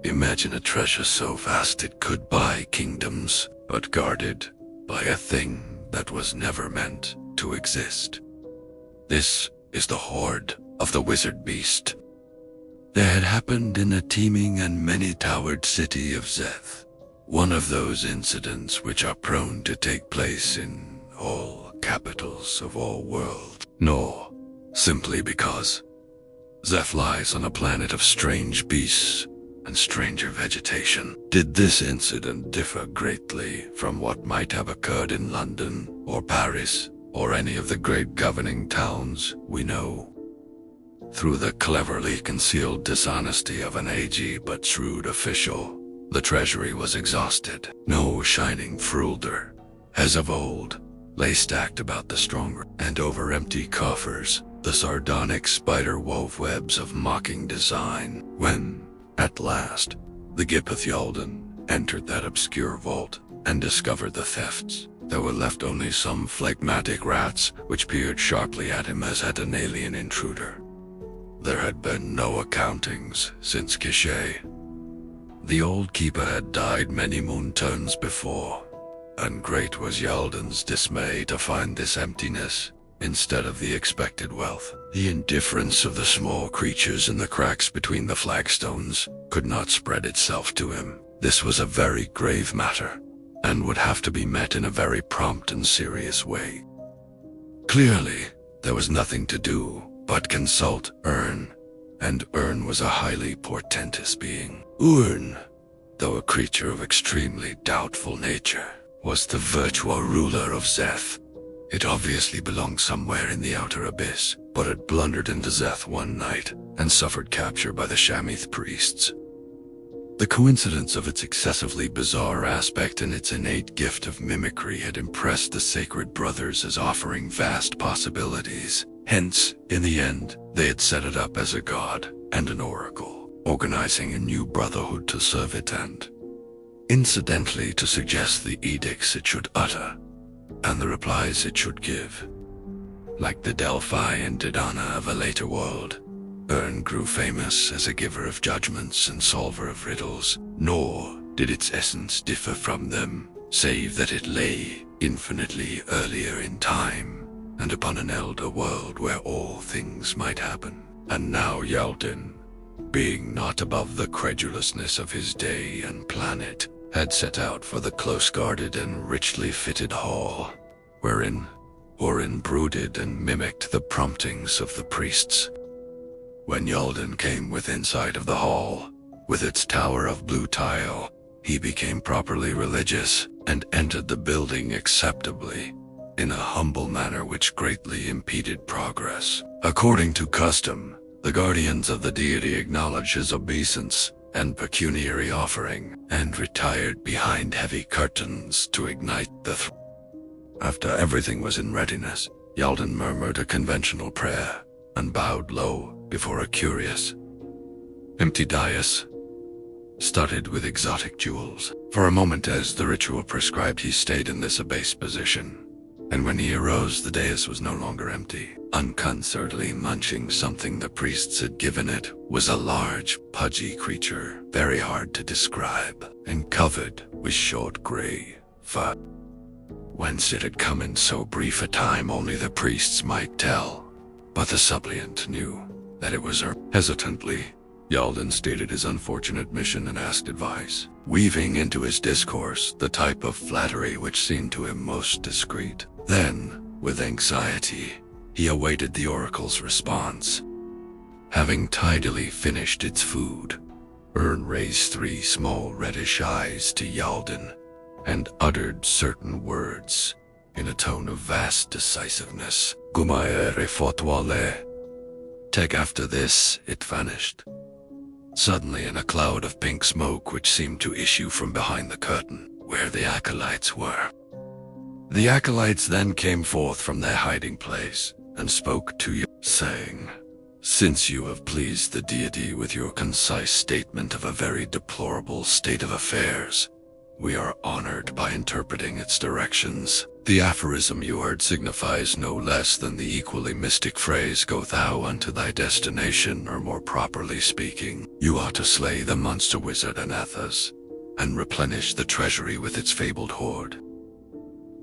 Imagine a treasure so vast it could buy kingdoms, but guarded by a thing that was never meant to exist. This is the hoard of the wizard beast. There had happened in a teeming and many-towered city of Zeth, one of those incidents which are prone to take place in all capitals of all worlds, nor simply because Zeth lies on a planet of strange beasts and stranger vegetation. Did this incident differ greatly from what might have occurred in London or Paris or any of the great governing towns we know? Through the cleverly concealed dishonesty of an aged but shrewd official, the treasury was exhausted. No shining fruilder, as of old, lay stacked about the stronger, and over empty coffers, the sardonic spider wove webs of mocking design. When, at last, the Gipeth Yalden entered that obscure vault and discovered the thefts, there were left only some phlegmatic rats which peered sharply at him as at an alien intruder. There had been no accountings since Kishay. The old keeper had died many moon turns before, and great was Yalden's dismay to find this emptiness instead of the expected wealth. The indifference of the small creatures in the cracks between the flagstones could not spread itself to him. This was a very grave matter, and would have to be met in a very prompt and serious way. Clearly, there was nothing to do but consult Urn, and Urn was a highly portentous being. Urn, though a creature of extremely doubtful nature, was the virtual ruler of Zeth. It obviously belonged somewhere in the outer abyss, but it blundered into Zeth one night and suffered capture by the Shamith priests. The coincidence of its excessively bizarre aspect and its innate gift of mimicry had impressed the Sacred Brothers as offering vast possibilities. Hence, in the end, they had set it up as a god and an oracle, organizing a new brotherhood to serve it and, incidentally, to suggest the edicts it should utter and the replies it should give. Like the Delphi and Didana of a later world, Urn grew famous as a giver of judgments and solver of riddles, nor did its essence differ from them, save that it lay infinitely earlier in time and upon an elder world where all things might happen. And now Yalden, being not above the credulousness of his day and planet, had set out for the close-guarded and richly fitted hall, wherein Orin brooded and mimicked the promptings of the priests. When Yalden came within sight of the hall, with its tower of blue tile, he became properly religious and entered the building acceptably, in a humble manner which greatly impeded progress. According to custom, the guardians of the deity acknowledged his obeisance and pecuniary offering, and retired behind heavy curtains to ignite the After everything was in readiness, Yalden murmured a conventional prayer and bowed low before a curious, empty dais, studded with exotic jewels. For a moment, as the ritual prescribed, he stayed in this abased position. And when he arose, the dais was no longer empty. Unconcernedly munching something the priests had given it was a large, pudgy creature, very hard to describe, and covered with short gray fur. Whence it had come in so brief a time only the priests might tell, but the suppliant knew that it was her. Hesitantly, Yalden stated his unfortunate mission and asked advice, weaving into his discourse the type of flattery which seemed to him most discreet. Then, with anxiety, he awaited the oracle's response. Having tidily finished its food, Urn raised 3 small reddish eyes to Yalden and uttered certain words in a tone of vast decisiveness. Gumaere fotwale. Teg after this, it vanished, suddenly in a cloud of pink smoke which seemed to issue from behind the curtain, where the acolytes were. The acolytes then came forth from their hiding place and spoke to you, saying, "Since you have pleased the deity with your concise statement of a very deplorable state of affairs, we are honored by interpreting its directions. The aphorism you heard signifies no less than the equally mystic phrase, "Go thou unto thy destination," or more properly speaking, you ought to slay the monster wizard Anathas and replenish the treasury with its fabled hoard.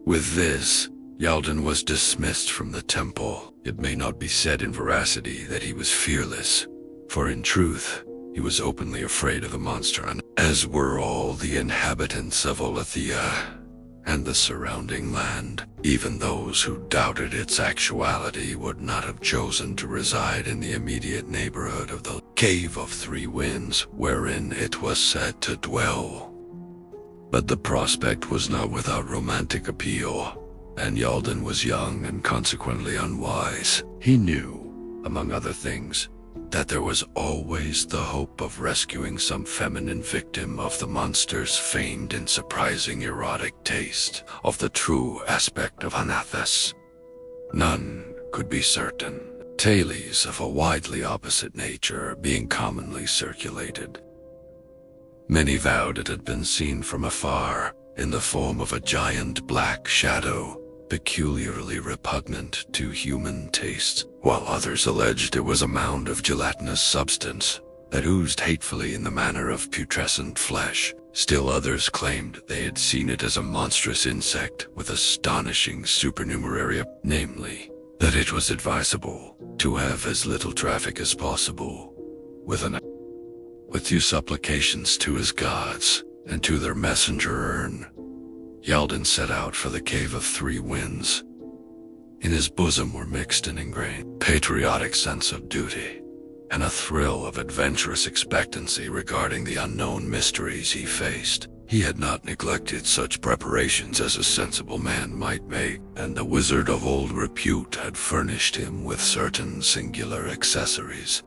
With this, Yaldan was dismissed from the temple. It may not be said in veracity that he was fearless, for in truth, he was openly afraid of the monster, as were all the inhabitants of Olathea and the surrounding land. Even those who doubted its actuality would not have chosen to reside in the immediate neighborhood of the Cave of Three Winds, wherein it was said to dwell. But the prospect was not without romantic appeal, and Yaldan was young and consequently unwise. He knew, among other things, that there was always the hope of rescuing some feminine victim of the monster's famed and surprising erotic taste. Of the true aspect of Anathas, none could be certain, tales of a widely opposite nature being commonly circulated. Many vowed it had been seen from afar, in the form of a giant black shadow, peculiarly repugnant to human tastes, while others alleged it was a mound of gelatinous substance that oozed hatefully in the manner of putrescent flesh. Still others claimed they had seen it as a monstrous insect with astonishing supernumerary, namely, that it was advisable to have as little traffic as possible with due supplications to his gods and to their messenger urn. Yaldan set out for the Cave of Three Winds. In his bosom were mixed and ingrained patriotic sense of duty and a thrill of adventurous expectancy regarding the unknown mysteries he faced. He had not neglected such preparations as a sensible man might make, and the wizard of old repute had furnished him with certain singular accessories.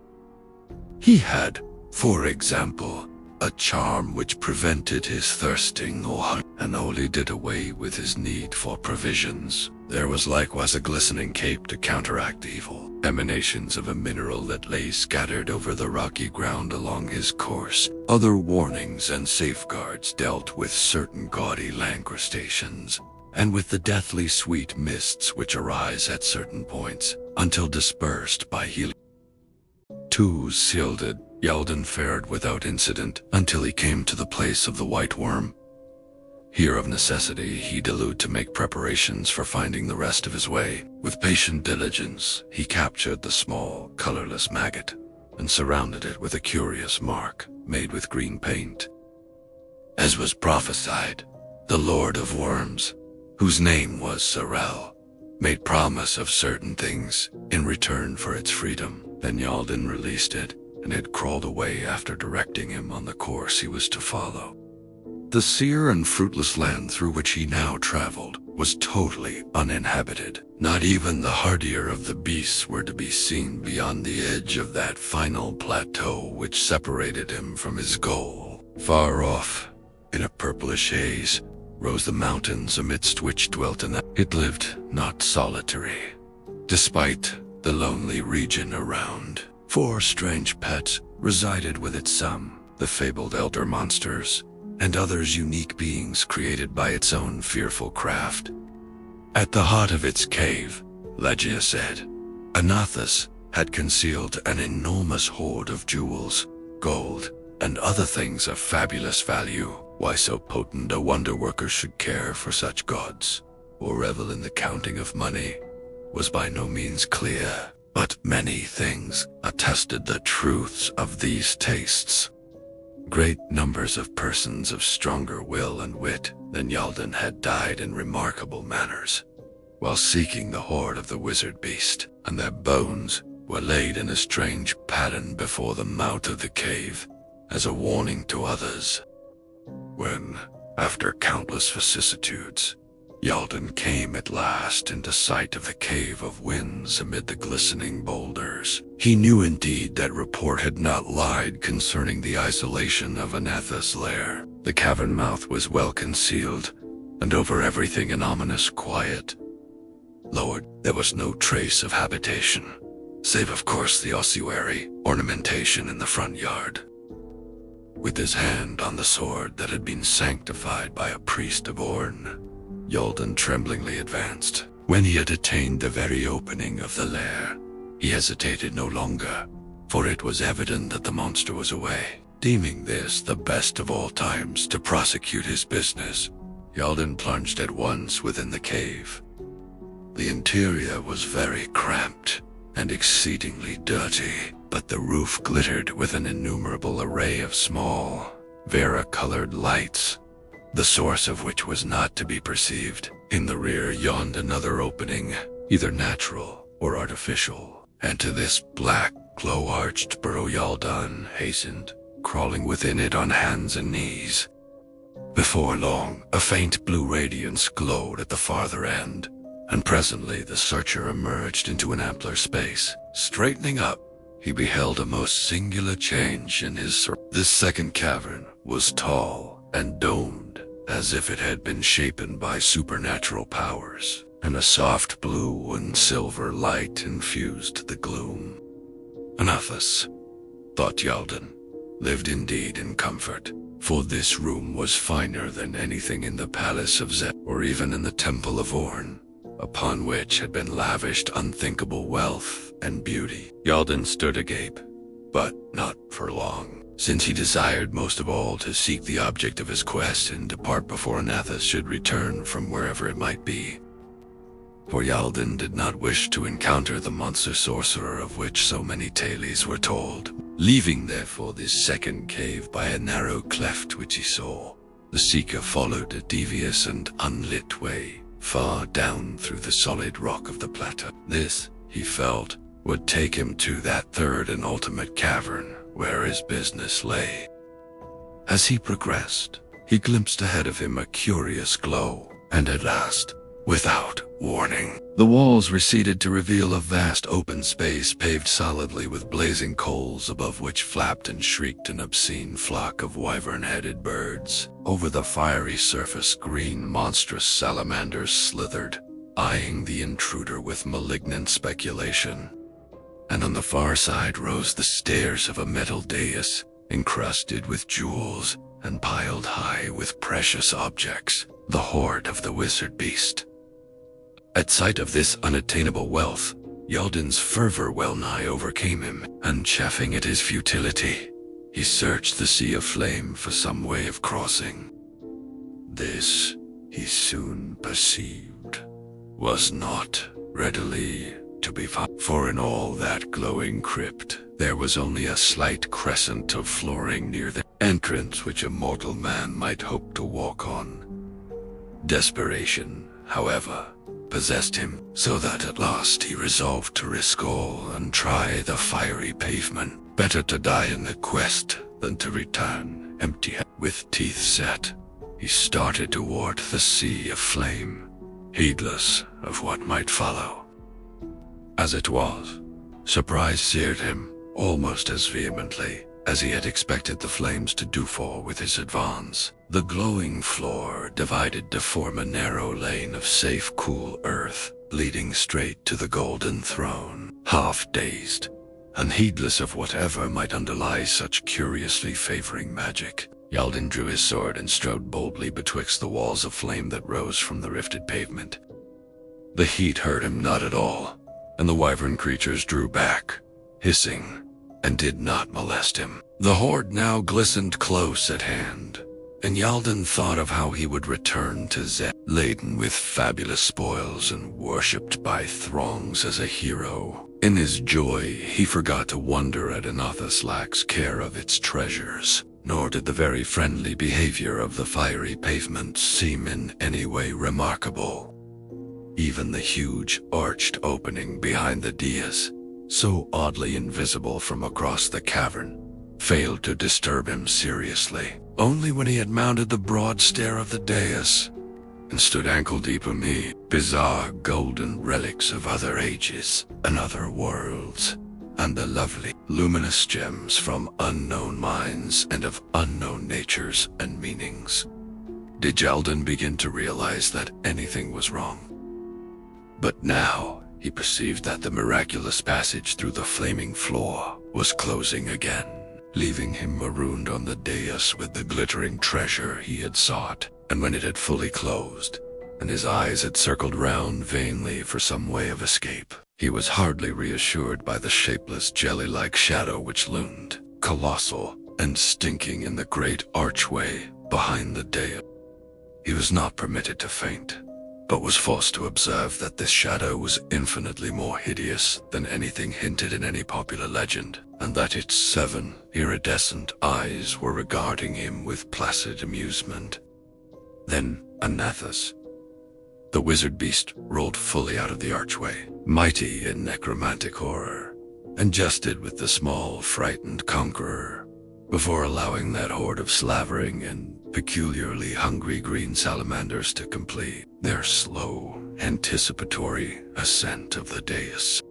He had, for example, a charm which prevented his thirsting or hunger, and only did away with his need for provisions. There was likewise a glistening cape to counteract evil, emanations of a mineral that lay scattered over the rocky ground along his course. Other warnings and safeguards dealt with certain gaudy land crustaceans, and with the deathly sweet mists which arise at certain points, until dispersed by healing. Too shielded, Yaldan fared without incident until he came to the place of the White Worm. Here of necessity he delude to make preparations for finding the rest of his way. With patient diligence he captured the small, colorless maggot and surrounded it with a curious mark made with green paint. As was prophesied, the Lord of Worms, whose name was Sorel, made promise of certain things in return for its freedom. Then Yaldan released it, and it crawled away after directing him on the course he was to follow. The sere and fruitless land through which he now traveled was totally uninhabited. Not even the hardier of the beasts were to be seen beyond the edge of that final plateau which separated him from his goal. Far off, in a purplish haze, rose the mountains amidst which dwelt it lived not solitary, despite the lonely region around. 4 strange pets resided with it, some the fabled elder monsters, and others unique beings created by its own fearful craft. At the heart of its cave, Legia said, Anathas had concealed an enormous hoard of jewels, gold, and other things of fabulous value. Why so potent a wonder worker should care for such gods, or revel in the counting of money, was by no means clear. But many things attested the truths of these tastes. Great numbers of persons of stronger will and wit than Yaldan had died in remarkable manners, while seeking the hoard of the wizard beast, and their bones were laid in a strange pattern before the mouth of the cave, as a warning to others. When, after countless vicissitudes, Yaldan came at last into sight of the Cave of Winds amid the glistening boulders, he knew indeed that report had not lied concerning the isolation of Anathas' lair. The cavern mouth was well concealed, and over everything an ominous quiet. Lord, there was no trace of habitation, save of course the ossuary ornamentation in the front yard. with his hand on the sword that had been sanctified by a priest of Orn. Yalden tremblingly advanced. When he had attained the very opening of the lair, he hesitated no longer, for it was evident that the monster was away. Deeming this the best of all times to prosecute his business, Yalden plunged at once within the cave. The interior was very cramped and exceedingly dirty, but the roof glittered with an innumerable array of small, varicolored lights, the source of which was not to be perceived. In the rear yawned another opening, either natural or artificial, and to this black, glow-arched burrow Yalden hastened, crawling within it on hands and knees. Before long, a faint blue radiance glowed at the farther end, and presently the searcher emerged into an ampler space. Straightening up, he beheld a most singular change in his This second cavern was tall and domed, as if it had been shapen by supernatural powers, and a soft blue and silver light infused the gloom. Anathus, thought Yalden, lived indeed in comfort, for this room was finer than anything in the palace of Zed, or even in the temple of Orn, upon which had been lavished unthinkable wealth and beauty. Yalden stood agape, but not for long, since he desired most of all to seek the object of his quest and depart before Anathus should return from wherever it might be. For Yalden did not wish to encounter the monster sorcerer of which so many tales were told. Leaving therefore this second cave by a narrow cleft which he saw, the seeker followed a devious and unlit way far down through the solid rock of the plateau. This, he felt, would take him to that third and ultimate cavern where his business lay. As he progressed, he glimpsed ahead of him a curious glow, and at last, without warning, the walls receded to reveal a vast open space paved solidly with blazing coals, above which flapped and shrieked an obscene flock of wyvern-headed birds. Over the fiery surface, green monstrous salamanders slithered, eyeing the intruder with malignant speculation. And on the far side rose the stairs of a metal dais, encrusted with jewels and piled high with precious objects, the hoard of the wizard beast. At sight of this unattainable wealth, Yalden's fervor well-nigh overcame him, and chafing at his futility, he searched the sea of flame for some way of crossing. This, he soon perceived, was not readily to be found, for in all that glowing crypt there was only a slight crescent of flooring near the entrance which a mortal man might hope to walk on. Desperation, however, possessed him, so that at last he resolved to risk all and try the fiery pavement. Better to die in the quest than to return empty-handed. With teeth set, he started toward the sea of flame, heedless of what might follow. As it was, surprise seared him almost as vehemently as he had expected the flames to do for with his advance. The glowing floor divided to form a narrow lane of safe, cool earth, leading straight to the golden throne. Half-dazed, and heedless of whatever might underlie such curiously favoring magic, Yalden drew his sword and strode boldly betwixt the walls of flame that rose from the rifted pavement. The heat hurt him not at all, and the wyvern creatures drew back, hissing, and did not molest him. The horde now glistened close at hand, and Yalden thought of how he would return to Zed, laden with fabulous spoils and worshipped by throngs as a hero. In his joy, he forgot to wonder at Anathus' lax care of its treasures, nor did the very friendly behavior of the fiery pavement seem in any way remarkable. Even the huge arched opening behind the dais, so oddly invisible from across the cavern, failed to disturb him seriously. Only when he had mounted the broad stair of the dais and stood ankle-deep amid bizarre golden relics of other ages and other worlds, and the lovely luminous gems from unknown mines and of unknown natures and meanings, did Yalden begin to realize that anything was wrong. But now he perceived that the miraculous passage through the flaming floor was closing again. leaving him marooned on the dais with the glittering treasure he had sought. And when it had fully closed, and his eyes had circled round vainly for some way of escape, he was hardly reassured by the shapeless jelly-like shadow which loomed, colossal and stinking in the great archway behind the dais. He was not permitted to faint, but was forced to observe that this shadow was infinitely more hideous than anything hinted in any popular legend, and that its 7 iridescent eyes were regarding him with placid amusement. Then Anathus, the wizard beast, rolled fully out of the archway, mighty in necromantic horror, and jested with the small, frightened conqueror, before allowing that horde of slavering and peculiarly hungry green salamanders to complete their slow, anticipatory ascent of the dais.